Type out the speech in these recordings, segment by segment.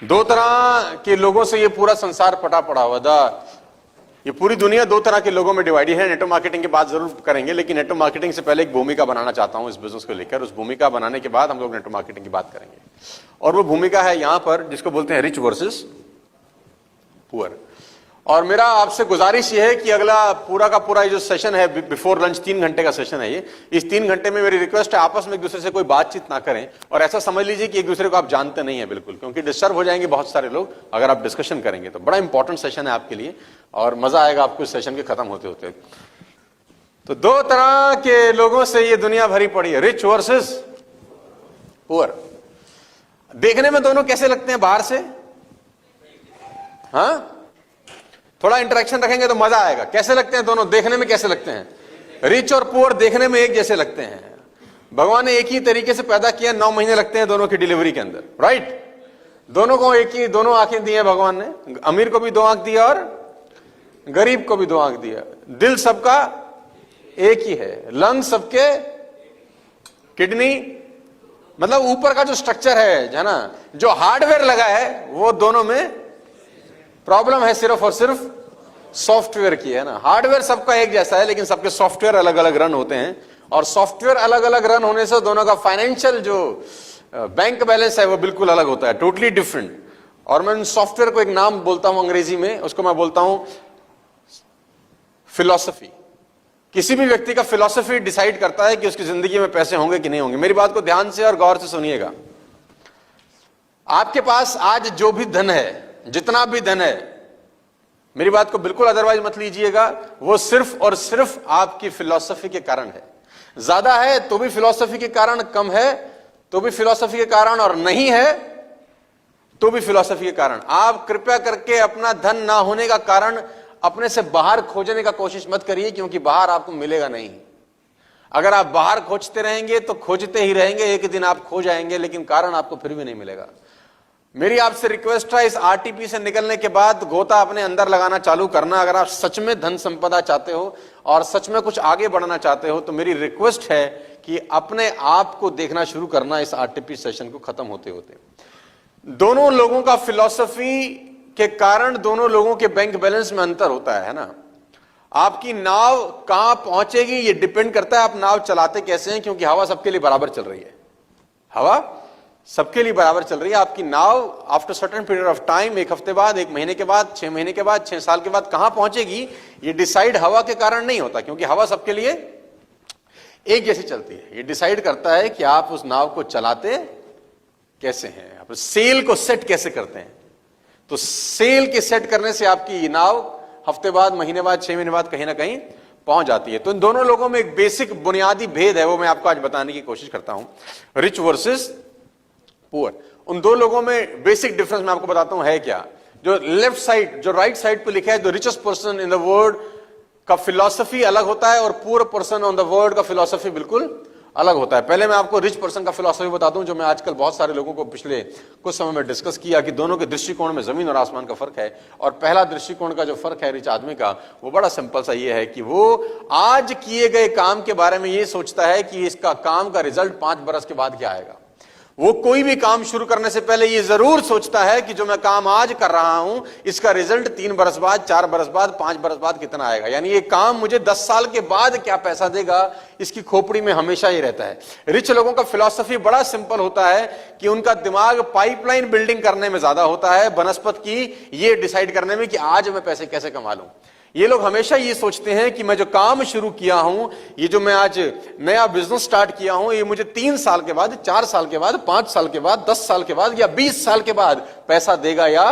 दो तरह के लोगों से ये पूरा संसार पटा पड़ा हुआ ये पूरी दुनिया दो तरह के लोगों में डिवाइडेड है। नेटवर्क मार्केटिंग की बात जरूर करेंगे, लेकिन नेटवर्क मार्केटिंग से पहले एक भूमिका बनाना चाहता हूं इस बिजनेस को लेकर। उस भूमिका बनाने के बाद हम लोग नेटवर्क मार्केटिंग की बात करेंगे, और वो भूमिका है यहां पर जिसको बोलते हैं रिच वर्सेस पुअर। और मेरा आपसे गुजारिश ये है कि अगला पूरा का पूरा जो सेशन है बिफोर लंच 3 घंटे का सेशन है ये, इस 3 घंटे में मेरी रिक्वेस्ट है आपस में एक दूसरे से कोई बातचीत ना करें, और ऐसा समझ लीजिए कि एक दूसरे को आप जानते नहीं है बिल्कुल, क्योंकि डिस्टर्ब हो जाएंगे बहुत सारे लोग अगर आप डिस्कशन करेंगे। तो बड़ा इंपॉर्टेंट सेशन है आपके लिए और मजा आएगा आपको इस सेशन के खत्म होते होते। तो दो तरह के लोगों से ये दुनिया भरी पड़ी है, रिच वर्सेस पुअर। देखने में दोनों कैसे लगते हैं बाहर से? हाँ, थोड़ा इंटरेक्शन रखेंगे तो मजा आएगा। कैसे लगते हैं दोनों? देखने में कैसे लगते हैं? रिच और पुअर देखने में एक जैसे लगते हैं। भगवान ने एक ही तरीके से पैदा किया, 9 महीने लगते हैं दोनों की डिलीवरी के अंदर, राइट? दोनों को एक ही, दोनों आंखें दी हैं भगवान ने, अमीर को भी 2 आंख दिया और गरीब को भी 2 आंख दिया। दिल सबका एक ही है, लंग सबके, किडनी, मतलब ऊपर का जो स्ट्रक्चर है ना, जो हार्डवेयर लगा है वो दोनों में प्रॉब्लम है सिर्फ और सिर्फ सॉफ्टवेयर की, है ना। हार्डवेयर सबका एक जैसा है, लेकिन सबके सॉफ्टवेयर अलग अलग रन होते हैं, और सॉफ्टवेयर अलग अलग रन होने से दोनों का फाइनेंशियल जो बैंक बैलेंस है वो बिल्कुल अलग होता है, टोटली डिफरेंट। और मैं उन सॉफ्टवेयर को एक नाम बोलता हूं अंग्रेजी में, उसको मैं बोलता हूं फिलॉसफी। किसी भी व्यक्ति का फिलॉसफी डिसाइड करता है कि उसकी जिंदगी में पैसे होंगे कि नहीं होंगे। मेरी बात को ध्यान से और गौर से सुनिएगा। आपके पास आज जो भी धन है, जितना भी धन है, मेरी बात को बिल्कुल अदरवाइज मत लीजिएगा, वो सिर्फ और सिर्फ आपकी फिलॉसफी के कारण है। ज्यादा है तो भी फिलॉसफी के कारण, कम है तो भी फिलॉसफी के कारण, और नहीं है तो भी फिलॉसफी के कारण। आप कृपया करके अपना धन ना होने का कारण अपने से बाहर खोजने का कोशिश मत करिए, क्योंकि बाहर आपको मिलेगा नहीं। अगर आप बाहर खोजते रहेंगे तो खोजते ही रहेंगे, एक दिन आप खो जाएंगे, लेकिन कारण आपको फिर भी नहीं मिलेगा। मेरी आपसे रिक्वेस्ट है, इस आरटीपी से निकलने के बाद गोता अपने अंदर लगाना चालू करना। अगर आप सच में धन संपदा चाहते हो और सच में कुछ आगे बढ़ना चाहते हो, तो मेरी रिक्वेस्ट है कि अपने आप को देखना शुरू करना इस आरटीपी सेशन को खत्म होते होते। दोनों लोगों का फिलॉसफी के कारण दोनों लोगों के बैंक बैलेंस में अंतर होता है ना। आपकी नाव कहां पहुंचेगी ये डिपेंड करता है आप नाव चलाते कैसे हैं, क्योंकि हवा सबके लिए बराबर चल रही है। हवा सबके लिए बराबर चल रही है। आपकी नाव after certain period of time, 1 हफ्ते बाद, 1 महीने के बाद, 6 महीने के बाद, 6 साल के बाद कहां पहुंचेगी ये डिसाइड हवा के कारण नहीं होता, क्योंकि हवा सबके लिए एक जैसी चलती है। ये डिसाइड करता है कि आप उस नाव को चलाते कैसे हैं, आप सेल को सेट कैसे करते हैं। तो सेल के सेट करने से आपकी नाव हफ्ते बाद, महीने बाद, 6 महीने बाद कहीं ना कहीं पहुंच जाती है। तो इन दोनों लोगों में एक बेसिक बुनियादी भेद है, वो मैं आपको आज बताने की कोशिश करता हूं, रिच वर्सेस पुअर। उन दो लोगों में बेसिक डिफरेंस मैं आपको बताता हूं है क्या। जो लेफ्ट साइड, जो राइट साइड पे लिखा है, जो richest person in the world का फिलॉसफी अलग होता है, और poor person on the world का फिलॉसफी बिल्कुल अलग होता है। पहले मैं आपको रिच पर्सन का फिलॉसफी बताता हूं, जो मैं आजकल बहुत सारे लोगों को पिछले कुछ समय में डिस्कस किया कि दोनों के दृष्टिकोण में जमीन और आसमान का फर्क है। और पहला दृष्टिकोण का जो फर्क है रिच आदमी का, वो बड़ा सिंपल सा ये है कि वो आज किए गए काम के बारे में ये सोचता है कि इसका काम का रिजल्ट 5 बरस के बाद क्या आएगा। वो कोई भी काम शुरू करने से पहले ये जरूर सोचता है कि जो मैं काम आज कर रहा हूं इसका रिजल्ट 3 बरस बाद, 4 बरस बाद, 5 बरस बाद कितना आएगा, यानी ये काम मुझे 10 साल के बाद क्या पैसा देगा, इसकी खोपड़ी में हमेशा ही रहता है। रिच लोगों का फिलॉसफी बड़ा सिंपल होता है कि उनका दिमाग पाइपलाइन बिल्डिंग करने में ज्यादा होता है, बनस्पत की ये डिसाइड करने में कि आज मैं पैसे कैसे कमा लूं। ये लोग हमेशा ये सोचते हैं कि मैं जो काम शुरू किया हूं, ये जो मैं आज नया बिजनेस स्टार्ट किया हूं, ये मुझे 3 साल के बाद, 4 साल के बाद, 5 साल के बाद, 10 साल के बाद या 20 साल के बाद पैसा देगा या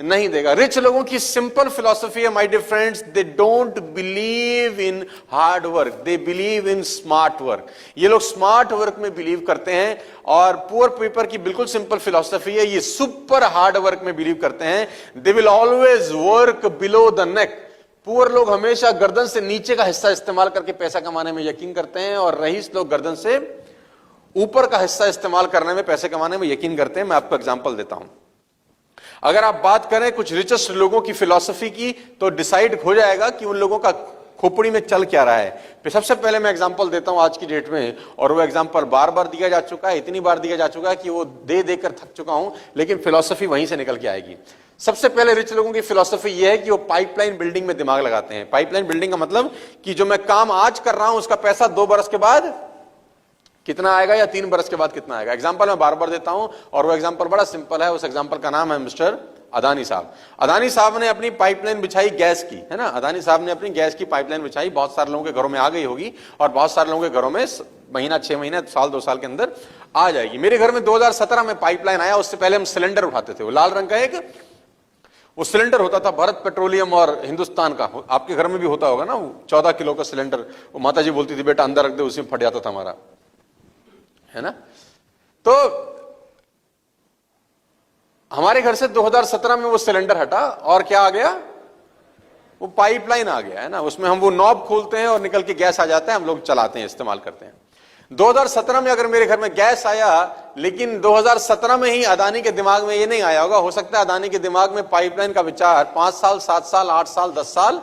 नहीं देगा। रिच लोगों की सिंपल फिलॉसफी है my dear friends, they don't believe in hard work, they believe in smart work. ये लोग स्मार्ट वर्क में बिलीव करते हैं। और पुअर पीपल की बिल्कुल सिंपल फिलॉसफी है, ये सुपर हार्ड वर्क में बिलीव करते हैं। They will always work below the neck. Poor लोग हमेशा गर्दन से नीचे का हिस्सा इस्तेमाल करके पैसा कमाने में यकीन करते हैं, और रईस लोग गर्दन से ऊपर का हिस्सा इस्तेमाल करने में पैसे कमाने में यकीन करते हैं। मैं आपको एग्जांपल देता हूं। अगर आप बात करें कुछ रिचेस्ट लोगों की फिलॉसफी की, तो डिसाइड हो जाएगा कि उन लोगों का खोपड़ी में चल क्या रहा है। फिर सबसे पहले मैं एग्जांपल देता हूं आज की डेट में, और वो एग्जांपल बार बार दिया जा चुका है, इतनी बार दिया जा चुका है कि वो दे देकर थक चुका हूं, लेकिन फिलॉसफी वहीं से निकल के आएगी। सबसे पहले रिच लोगों की फिलॉसफी ये है कि वो पाइपलाइन बिल्डिंग में दिमाग लगाते हैं। पाइपलाइन बिल्डिंग का मतलब कि जो मैं काम आज कर रहा हूं उसका पैसा 2 बरस के बाद कितना आएगा या 3 बरस के बाद कितना आएगा। एग्जांपल मैं बार बार देता हूं, और वो एग्जांपल बड़ा सिंपल है। उस एग्जांपल का नाम है मिस्टर अदानी साहब। अदानी साहब ने अपनी पाइपलाइन बिछाई गैस की, है ना। अदानी साहब ने अपनी गैस की पाइपलाइन बिछाई, बहुत सारे लोगों के घरों में आ गई होगी, और बहुत सारे लोगों के घरों में महीना, 6 महीने, साल, 2 साल के अंदर आ जाएगी। मेरे घर में 2017 में पाइपलाइन आया। उससे पहले हम सिलेंडर उठाते थे, वो लाल रंग का एक वो सिलेंडर होता था, भारत पेट्रोलियम और हिंदुस्तान का। आपके घर में भी होता होगा ना, वो 14 किलो का सिलेंडर। वो माता जी बोलती थी बेटा अंदर रख दे, उसी में फट जाता था हमारा, है ना। तो हमारे घर से 2017 में वो सिलेंडर हटा, और क्या आ गया, वो पाइपलाइन आ गया, है ना। उसमें हम वो नॉब खोलते हैं और निकल के गैस आ जाता है, हम लोग चलाते हैं, इस्तेमाल करते हैं। 2017 में अगर मेरे घर में गैस आया, लेकिन 2017 में ही अदानी के दिमाग में ये नहीं आया होगा, हो सकता है अदानी के दिमाग में पाइपलाइन का विचार 5 साल, 7 साल, 8 साल, 10 साल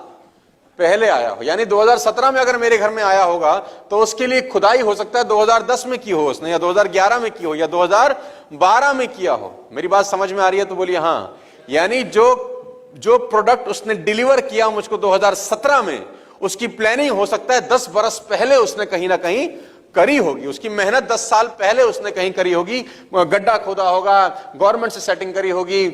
पहले आया हो। यानी 2017 में अगर मेरे घर में आया होगा तो उसके लिए खुदाई हो सकता है 2010 में की हो उसने, या 2011 में की हो, या 2012 में किया हो। मेरी बात समझ में आ रही है तो बोलिए हाँ। यानी जो प्रोडक्ट उसने डिलीवर किया मुझको 2017 में, उसकी प्लानिंग हो सकता है 10 बरस पहले उसने कहीं ना कहीं करी होगी। उसकी मेहनत 10 साल पहले उसने कहीं करी होगी। गड्ढा खोदा होगा, गवर्नमेंट से सेटिंग करी होगी,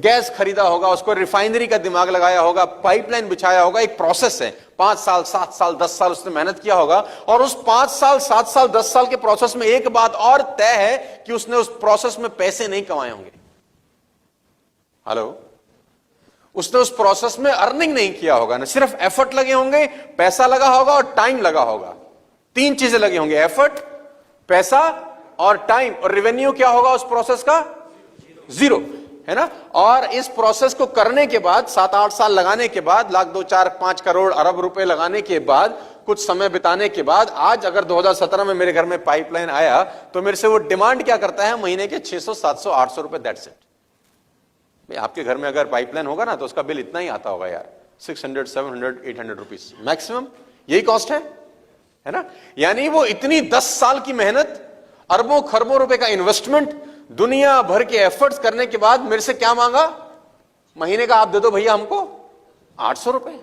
गैस खरीदा होगा, उसको रिफाइनरी का दिमाग लगाया होगा, पाइपलाइन बिछाया होगा। एक प्रोसेस है, 5 साल, 7 साल, 10 साल उसने मेहनत किया होगा। और उस 5 साल, 7 साल, 10 साल के प्रोसेस में एक बात और तय है कि उसने उस प्रोसेस में पैसे नहीं कमाए होंगे। हेलो, उसने उस प्रोसेस में अर्निंग नहीं किया होगा, ना सिर्फ एफर्ट लगे होंगे, पैसा लगा होगा और टाइम लगा होगा। 3 चीजें लगी होंगी, एफर्ट, पैसा और टाइम। और रेवेन्यू क्या होगा उस प्रोसेस का? 0, है ना। और इस प्रोसेस को करने के बाद 7-8 साल लगाने के बाद, लाख 2, 4, 5 करोड़ अरब रुपए लगाने के बाद, कुछ समय बिताने के बाद, आज अगर 2017 में मेरे घर में पाइपलाइन आया तो मेरे से वो डिमांड क्या करता है? महीने के 600, 700, 800 रुपए, दैट्स इट। आपके घर में अगर पाइपलाइन होगा ना तो उसका बिल इतना ही आता होगा यार, 600, 700, 800 रुपीज मैक्सिमम, यही कॉस्ट है ना। यानी वो इतनी 10 साल की मेहनत, अरबों खरबों रुपए का इन्वेस्टमेंट, दुनिया भर के एफर्ट्स करने के बाद मेरे से क्या मांगा? महीने का आप दे दो भैया हमको 800 रुपए।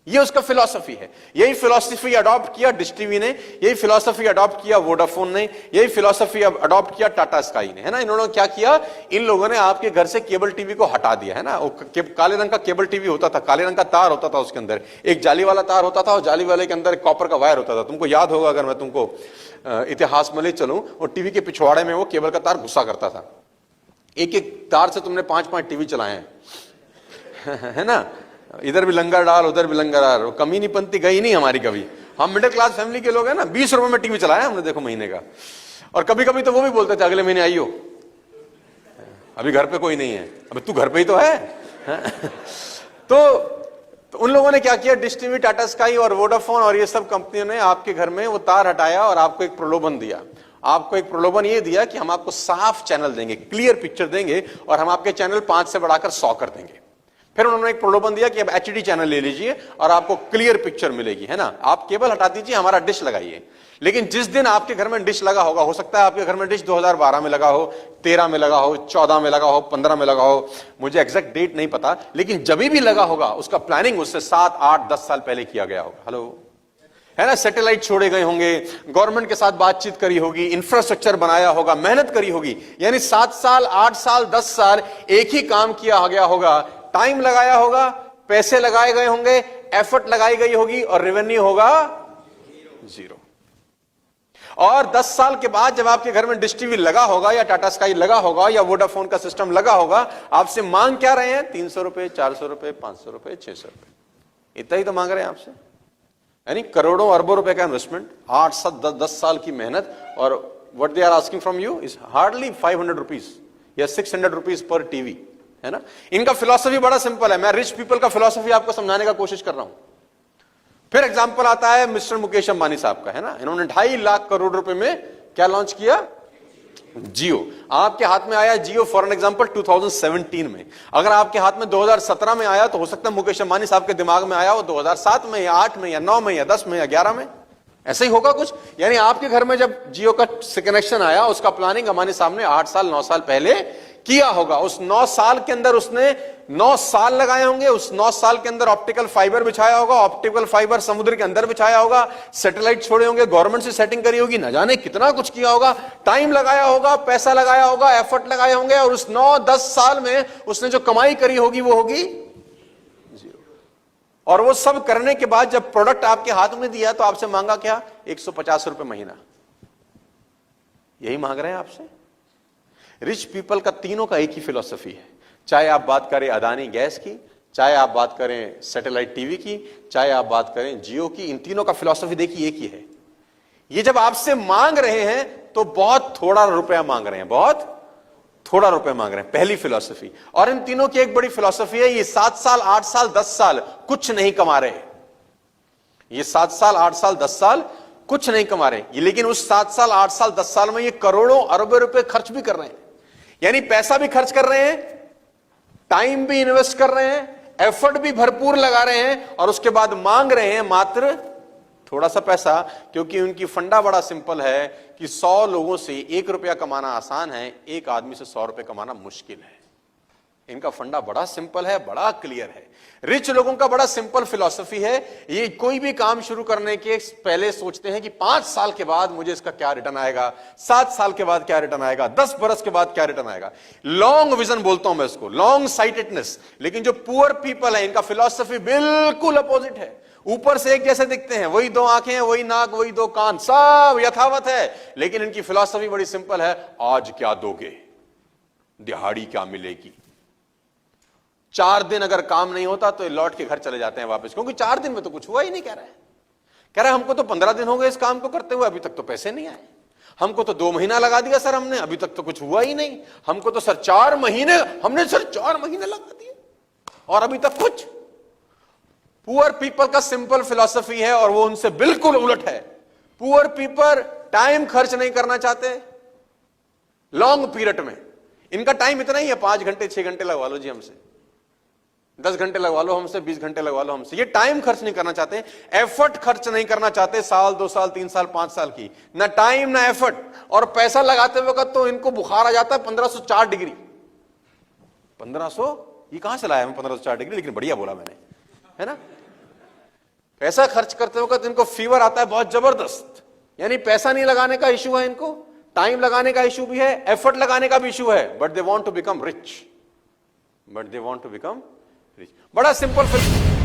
ये उसका फिलॉसफी है। यही फिलॉसफी अडॉप्ट किया डिश टीवी ने, यही फिलॉसफी अडॉप्ट किया वोडाफोन ने, यही फिलॉसफी अडॉप्ट किया टाटा स्काई ने, है ना। इन्होंने क्या किया? इन लोगों ने आपके घर से केबल टीवी को हटा दिया, है ना। वो काले रंग का केबल टीवी होता था, काले रंग का तार होता था, उसके अंदर एक जाली वाला तार होता था, और जाली वाले के अंदर एक कॉपर का वायर होता था। तुमको याद होगा, अगर मैं तुमको इतिहास में ले चलूं, और टीवी के पिछवाड़े में वो केबल का तार घुसा करता था। एक एक तार से तुमने 5-5 टीवी चलाए हैं है ना। इधर भी लंगर डाल, उधर भी लंगर डाल, कमी नहीं पंती गई नहीं हमारी कभी। हम मिडिल क्लास फैमिली के लोग हैं ना, 20 रुपए में टीवी चलाया हमने, देखो महीने का। और कभी कभी तो वो भी बोलते थे अगले महीने आइयो, अभी घर पे कोई नहीं है। अबे तू घर पे ही तो है तो उन लोगों ने क्या किया? डिश टीवी, टाटा स्काई और वोडाफोन और ये सब कंपनियों ने आपके घर में वो तार हटाया और आपको एक प्रलोभन दिया। आपको एक प्रलोभन ये दिया कि हम आपको साफ चैनल देंगे, क्लियर पिक्चर देंगे, और हम आपके चैनल 5 से बढ़ाकर 100 कर देंगे। फिर उन्होंने एक प्रलोभन दिया कि अब एचडी चैनल ले लीजिए और आपको क्लियर पिक्चर मिलेगी, है ना। आप केबल हटा दीजिए, हमारा डिश लगाइए। लेकिन जिस दिन आपके घर में डिश लगा होगा, हो सकता है आपके घर में डिश 2012 में लगा हो, 13 में लगा हो, 14 में लगा हो, 15 में लगा हो, मुझे एग्जैक्ट डेट नहीं पता, लेकिन जब भी लगा होगा उसका प्लानिंग उससे 7, 8, 10 साल पहले किया गया होगा। हेलो, है ना। सैटेलाइट छोड़े गए होंगे, गवर्नमेंट के साथ बातचीत करी होगी, इंफ्रास्ट्रक्चर बनाया होगा, मेहनत करी होगी। यानी 7 साल, 8 साल, 10 साल एक ही काम किया गया होगा, टाइम लगाया होगा, पैसे लगाए गए होंगे, एफर्ट लगाई गई होगी, और रेवेन्यू होगा 0। और 10 साल के बाद जब आपके घर में डिश टीवी लगा होगा, या टाटा स्काई लगा होगा, या वोडाफोन का सिस्टम लगा होगा, आपसे मांग क्या रहे हैं? 300 रुपए, 400 रुपए, 500 रुपए, 600 रुपए, इतना ही तो मांग रहे हैं आपसे। यानी करोड़ों अरबों रुपए का इन्वेस्टमेंट, 8 से 10 साल की मेहनत, और what they are asking from you is hardly 500 rupees या 600 रुपीज पर टीवी, है ना। इनका फिलॉसफी बड़ा सिंपल है। मैं रिच पीपल का फिलॉसफी आपको समझाने का कोशिश कर रहा हूं। फिर एग्जांपल आता है मिस्टर मुकेश अंबानी साहब का, है ना। इन्होंने 2.5 लाख करोड़ रुपए में क्या लॉन्च किया? जियो आपके हाथ में आया, जियो फॉर एन एग्जांपल 2017 में। अगर आपके हाथ में 2017 में आया तो हो सकता है मुकेश अंबानी साहब के दिमाग में आया हो 2007 में या 8 में या 9 में या 10 में या 11 में, ऐसे ही होगा कुछ। यानी आपके घर में जब जियो का कनेक्शन आया, उसका प्लानिंग अंबानी साहब ने 8 साल 9 साल पहले किया होगा। उस 9 साल के अंदर उसने 9 साल लगाए होंगे। उस 9 साल के अंदर ऑप्टिकल फाइबर बिछाया होगा, ऑप्टिकल फाइबर समुद्र के अंदर बिछाया होगा, सैटेलाइट छोड़े होंगे, गवर्नमेंट से सेटिंग करी होगी, न जाने कितना कुछ किया होगा, टाइम लगाया होगा, पैसा लगाया होगा, एफर्ट लगाए होंगे, और उस 9-10 साल में उसने जो कमाई करी होगी वो होगी जीरो। और वो सब करने के बाद जब प्रोडक्ट आपके हाथ में दिया तो आपसे मांगा क्या? 150 रुपए महीना। यही मांग रहे हैं आपसे। रिच पीपल का तीनों का एक ही फिलॉसफी है, चाहे आप बात करें अदानी गैस की, चाहे आप बात करें सैटेलाइट टीवी की, चाहे आप बात करें जियो की, इन तीनों का फिलॉसफी देखिए एक ही है। ये जब आपसे मांग रहे हैं तो बहुत थोड़ा रुपया मांग रहे हैं, बहुत थोड़ा रुपया मांग रहे हैं, पहली फिलॉसफी। और इन तीनों की एक बड़ी फिलॉसफी है, ये 7 साल 8 साल 10 साल कुछ नहीं कमा रहे। ये 7 साल 8 साल 10 साल कुछ नहीं कमा रहे, लेकिन उस 7 साल 8 साल 10 साल में ये करोड़ों अरबों रुपए खर्च भी कर रहे हैं। यानी पैसा भी खर्च कर रहे हैं, टाइम भी इन्वेस्ट कर रहे हैं, एफर्ट भी भरपूर लगा रहे हैं, और उसके बाद मांग रहे हैं मात्र थोड़ा सा पैसा। क्योंकि उनकी फंडा बड़ा सिंपल है कि 100 लोगों से 1 रुपया कमाना आसान है, एक आदमी से 100 रुपए कमाना मुश्किल है। इनका फंडा बड़ा सिंपल है, बड़ा क्लियर है। रिच लोगों का बड़ा सिंपल फिलॉसफी है, ये कोई भी काम शुरू करने के पहले सोचते हैं कि 5 साल के बाद मुझे इसका क्या रिटर्न आएगा, 7 साल के बाद क्या रिटर्न आएगा, 10 बरस के बाद क्या रिटर्न आएगा। लॉन्ग विजन बोलता हूं मैं इसको, लॉन्ग साइटेडनेस। लेकिन जो पुअर पीपल है, इनका फिलॉसफी बिल्कुल अपोजिट है। ऊपर से एक जैसे दिखते हैं, वही 2 आंखें, वही नाक, वही 2 कान, सब यथावत है, लेकिन इनकी फिलॉसफी बड़ी सिंपल है। आज क्या दोगे, दिहाड़ी क्या मिलेगी। 4 दिन अगर काम नहीं होता तो लौट के घर चले जाते हैं वापस, क्योंकि 4 दिन में तो कुछ हुआ ही नहीं। कह रहा है हमको तो 15 दिन हो गए इस काम को करते हुए, अभी तक तो पैसे नहीं आए। हमको तो 2 महीना लगा दिया सर हमने, अभी तक तो कुछ हुआ ही नहीं। हमको तो सर 4 महीने, हमने सर 4 महीने लगा दिए और अभी तक कुछ। पुअर पीपल का सिंपल फिलॉसफी है और वो उनसे बिल्कुल उलट है। पुअर पीपल टाइम खर्च नहीं करना चाहते लॉन्ग पीरियड में। इनका टाइम इतना ही है, 5 घंटे 6 घंटे लगवा लो जी हमसे, 10 घंटे लगवा लो हमसे, 20 घंटे लगवा लो हमसे। ये टाइम खर्च नहीं करना चाहते, एफर्ट खर्च नहीं करना चाहते, साल 2 साल 3 साल 5 साल की, ना टाइम ना एफर्ट। और पैसा लगाते वक्त तो इनको बुखार आ जाता है 1504 डिग्री। 1500 ये कहां से लाया मैं 1504 डिग्री, लेकिन बढ़िया बोला मैंने, है ना। पैसा खर्च करते वक्त इनको फीवर आता है बहुत जबरदस्त। यानी पैसा नहीं लगाने का इशू है इनको, टाइम लगाने का इशू भी है, एफर्ट लगाने का भी इशू है, but they want to become rich, बड़ा सिंपल फिल्म।